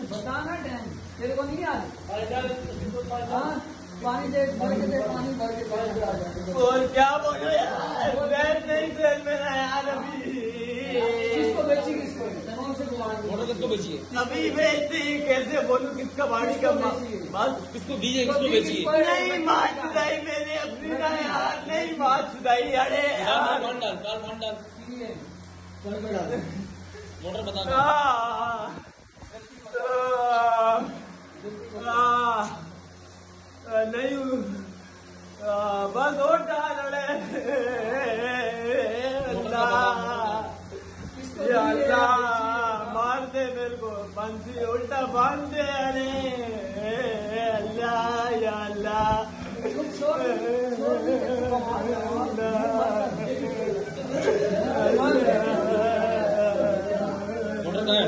बताना डैम तेरे को नहीं याद? हाँ पानी दे भर के पानी भर के आ जाए। और क्या बोलो यार, बैठ नहीं ट्रेन में ना यार। अभी किसको बेची? किसको कौन से मोटर किसको बेची है? अभी बेचती कैसे बोलूं, किसका बाड़ी का बात किसको दीजिए, किसको बेची है? नहीं मार चुदाई मैंने अपनी ना यार, नहीं मार चुदाई। अरे यार कार डाल मोटर बता। नहीं बस और डाल। अल्लाह मार दे मेरे को, बंसी उल्टा बांध दे। अरे अल्लाह या अल्लाह। मोटर कहाँ है?